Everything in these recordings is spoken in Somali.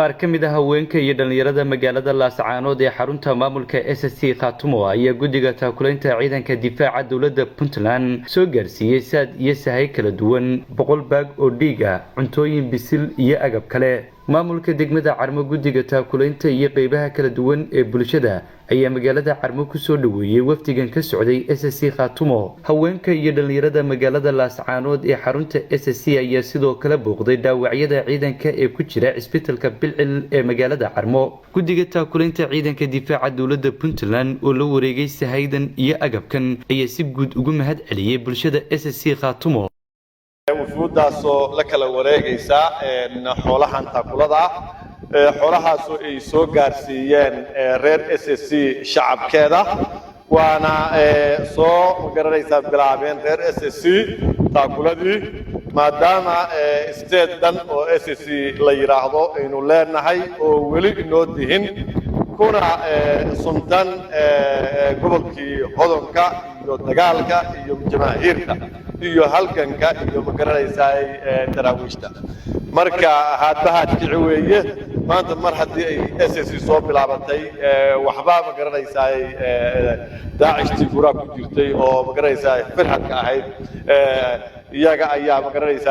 qaar ka mid ah haweenka iyo dhalinyarada magaalada Laascaanood ee xarunta maamulka SSC Khaatumo ayaa guddiga taakulaynta ciidanka difaaca dawladda Puntland soo gaarsiiyay saad iyo sahay kala duwan 100 baag oo dhiig ah cuntooyin bisil iyo agab kale maamulka degmada Carmo guddiga taakulaynta iyo qaybaha kala duwan ee bulshada ayaa magaalada Carmo ku soo dhaweeyay wafdigan ka socday SSC Khaatumo haweenka iyo dhalinyarada magaalada Laascaanood ee xarunta SSC ayaa sidoo kale booqday dhaawacyada ciidanka ee ku jira isbitaalka Bilcil ee magaalada Carmo guddiga taakulaynta ciidanka difaaca dawladda Puntland oo la wareegay sahaydan iyo agabkan ayaa si guud ugu mahad celiyay bulshada SSC Khaatumo وفوداسو لكلا wareegaysa xoolahan taakulada xoolahaasoo ay soo gaarsiiyeen reer SSC shacabkeeda waana soo garanaysa bilaabeen reer SSC taakuladii maadaama isteedan oo SSC la yiraahdo aynu leenahay oo weli inoo dihin kuna suntan gobolkii hodonka iyo dagaalka iyo jamaahiirka iyo halganka iyo magaranaysa daraawiishta marka haadbaha kici weeye maanta mar hadii ay SSC soo bilaabatay waxba magaranaysa daacishti gura ku jirtay oo magaranaysa firhadka ahayd iyaga ayaa magaranaysa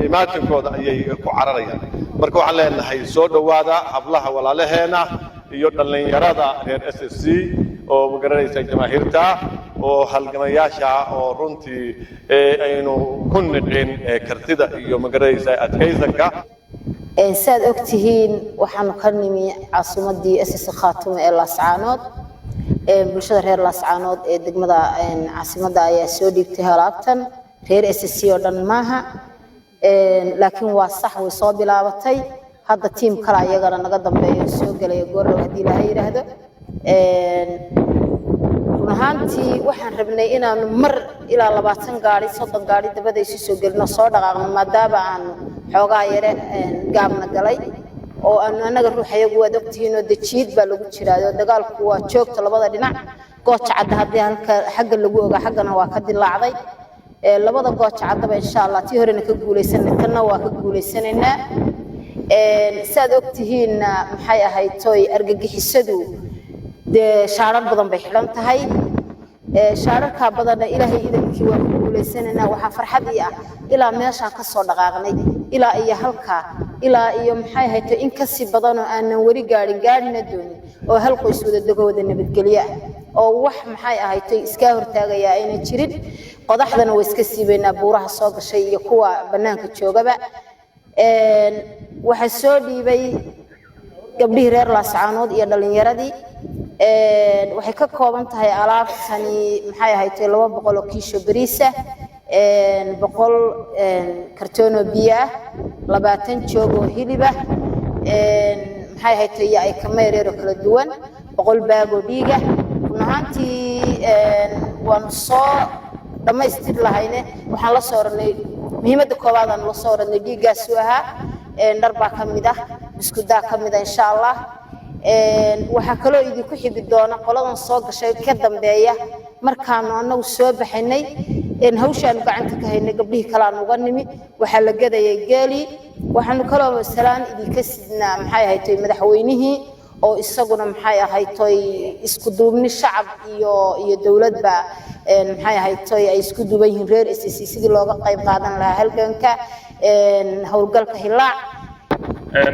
imaatinkooda ayay ku cararayaan marka waxaan leenahay soo dhawaada hablaha walaalaheena iyo dhalinyarada reer SSC oo magaranaysa jamaahiirta oo halgamayaasha oo runtii aynu ku nidin kartida iyo magaranaysa adkaysanka saad ogtihiin waxaan ka nimi caasimadii SSC Khaatumo ee Laascaanood bulshada reer Laascaanood ee degmada caasimadda ayaa soo dhiibtay halaabtan reer SSC oo dhan maaha laakiin waa sax way soo bilaabatay hadda team kala ayagana naga dambeeyo soo galay goor hadii Ilaahay yiraahdo runaantii waxaan rabnay inaan mar ilaa 20 gaari 30 gaari dabada isu soo galno soo dhaqaaqno maadaama aan xoogaa yare gaabna galay oo anaga ruuxayagu wada ogtihiin oo dajiid baa lagu jiraa dagaalku waa joogto labada dhinac gooch cad hadii halka xagga lagu ogaa xaggana waa ka dilaacday labada gooch cadba insha Allah tii horena ka guuleysanay kana waa ka guuleysanayna saad ogtihiin maxay ahayd toy argagixisadu shaarar badan bay xiran tahay shaararka badan Ilaahay idankii waa ku guuleysanayna waxa farxad ah ilaa meesha ka soo dhaqaaqnay ilaa iyo halka ilaa iyo maxay ahayd in ka si badan oo aan wari gaarina doonin oo hal qoys wada dagooda nabadgelyo oo wax maxay ahayd iska hortaagaya inay jirin qodaxdana way iska siibeynaa buuraha soo gashay iyo kuwa banaanka joogaba waxa soo dhiibay gabdhihii reer Laascaanood iyo dhalinyaradii waxay ka kooban tahay alaabtani maxay ahayd 200 oo kiisho bariis ah 100 kartoon oo biyo ah 20 joog oo hilib ah maxay ahayd ay kameereero kala duwan 100 baag oo dhiig ah runaantii waan soo dhamaystir lahayne waxaan la soo ranay muhiimada koowaad aan la soo ranay dhiigaas waxa dharbaa kamid ah isku daa kamid ah insha Allah waxa kale oo idinku xigi doona qoladan soo gashay ka dambeeya markaan anagu soo baxinay hawshaan gacanta ka haynay gabdhihii kala aan uga nimi waxa la gadayay geeli waxaan kala wasalaan idinka sidnaa maxay ahayd madaxweynihii oo isaguna maxay ahayd isku duubni shacab iyo dawladba maxay ahayd ay isku duuban yihiin reer SSC sidii looga qayb qaadan lahaa halganka hawlgalka hilaac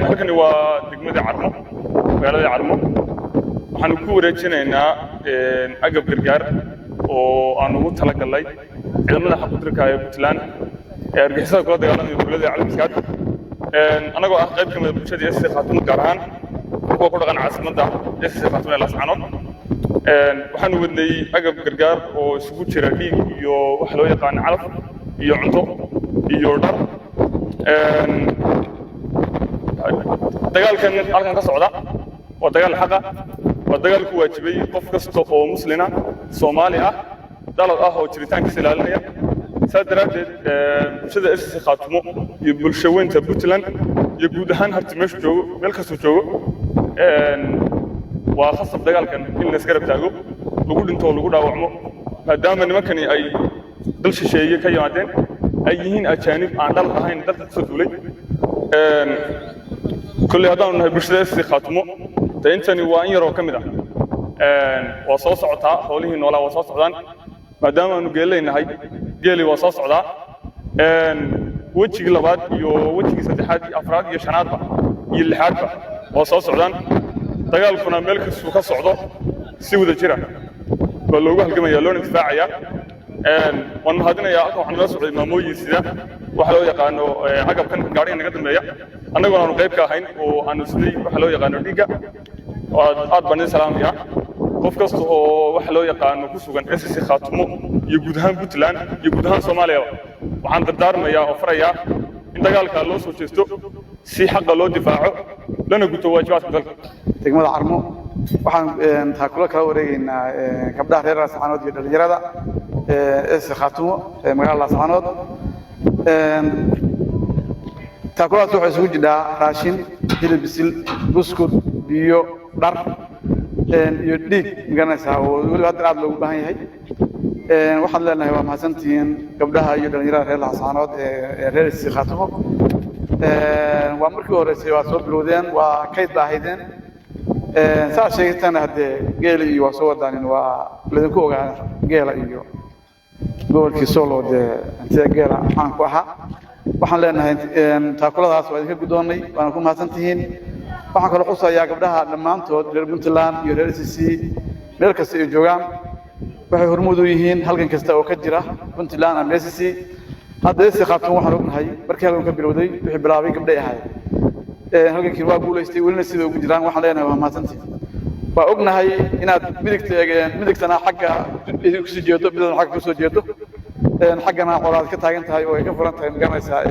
halkani waa degmada Carmo magaalada Carmo waxaan ku wareejinaynaa agab gargaar oo aan ugu talagalay ciidamada xaqudurka ee Puntland ee argixisada kula dagaalamaya dawladda caalamiskaad anagoo ah qayb kamid ah bulshada SSC Khaatumo gaar ahaan kuwa ku dhaqan caasimadda SSC Khaatumo ee Laascaanood waxaan wadnay agab gargaar oo isugu jira dhiig iyo wax loo yaqaan calaf iyo cunto iyo dhar dagaalkan halkan ka socda waa dagaal xaq ah waa dagaal ku waajibay qof kasta oo muslina Soomaali ah dalad ah oo jiritaankiisa ilaalinaya saadaradeed bulshada SSC Khaatumo iyo bulshooyinka Puntland iyo guud ahaan harti meesha joogo meel kasta joogo waa khasab dagaalkan in la iska rabtaago lagu dhinto lagu dhaawacmo maadaama nimankani ay dal shisheeye ka yimaadeen ay yihiin ajaanib aan dal ahayn dalka soo duulay كل هذا إنه بشرة خاتمه تأنتني وين يروح كمدا وصوص عطاء حوله إنه لا وصوص عدان ما دام إنه قال لي إنه هاي قال لي وصوص عطاء وجه لبعض وجه سدحات أفراد يشنات يلحد وصوص عدان دجال كنا ملك السوق الصعدة سوى الجرا بلوجه الجماعة يلون دفاعية وأن هذين يا أخو حنا نسوي ماموي سيدا وحلو يقانو عقب كان قاعدين نقدم ليا أنا قلنا نقيب كهين وأنا سدي وحلو يقانو ديجا وأد بني سلام يا قفكست وحلو يقانو كسوغان أساسي خاتمو يجودهان بوتلان يجودهان سوماليا وعن الدار ما يا أفريا إن دجال كارلوس وتشتو سي حق لو دفاعه لنا قلت واجبات بدل degmada Carmo waxaan taakula kala wareegaynaa gabdhaha reer Laascaanood iyo dhalinyarada Khaatumo magaalada Laascaanood taakulaas waxay isugu jirtaa raashin hilib bisil buskud biyo dhar iyo dhiig garanaysaa oo wali hadda aad loogu baahan yahay waxaan leenahay waa mahadsantihiin gabdhaha iyo dhalinyarada reer Laascaanood reer Khaatumo waa markii horeysay waa soo bilowdeen waa kayd baahaydeen saa sheegtana hadee geel iyo waa soo wadaanin waa ladinku ogaa geela iyo gobolkii Solo inta geela aan ku ahaa waxaan leenahay taakuladaas waa idinka gudoonay waan ku mahadsantihiin waxaan kala xusayaa gabdhaha dhamaantood reer Puntland iyo reer SSC meel kasta ay joogaan waxay hormuud u yihiin halkan kasta oo ka jira Puntland ama SSC hadda SSC Khaatumo waxaan ognahay markii halkan ka bilowday wixii bilaabay gabdhay ahayd halkii waa guuleystay welina sida ugu jiraan waxaan leenahay waa mahadsantihiin waa ognahay inaad midigtana xagga idinku soo jeedo bidana xagga ku soo jeedo xaggana qoraad ka taagan tahay oo ay ka furan tahay magaranaysaa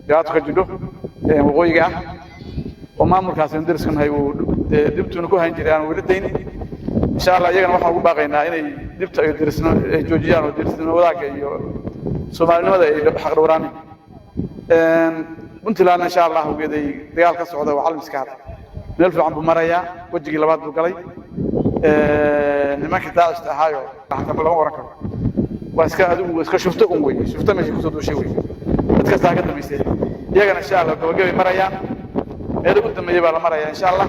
jawaabta ka jidho waqooyiga ah oo maamulkaas indiriskanahay uu dibtuuna ku hayn jiray aan weli dayn insha Allah iyagana waxaan ugu baaqaynaa inay dibta ay dirisno ay joojiyaan oo dirisno wadaaga iyo Soomaalinimada ay xaq dhowraan Puntland إن شاء الله وجدي دجال كسر وعلم سكار نلف عم بمريا وجهي لبعض بقلي نما كتاع استحايو حتى بلا وركب واسكا شفته قوي شفته ماشي كسر شوي تكسر كده بيصير يا إن شاء الله وجهي مريا هذا قدام يجيب على مريا إن شاء الله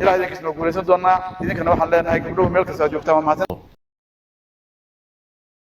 إلى هذيك اسمه قولي سنتنا إذا كنا واحد لنا هيك بروح ملك ساجوك تمام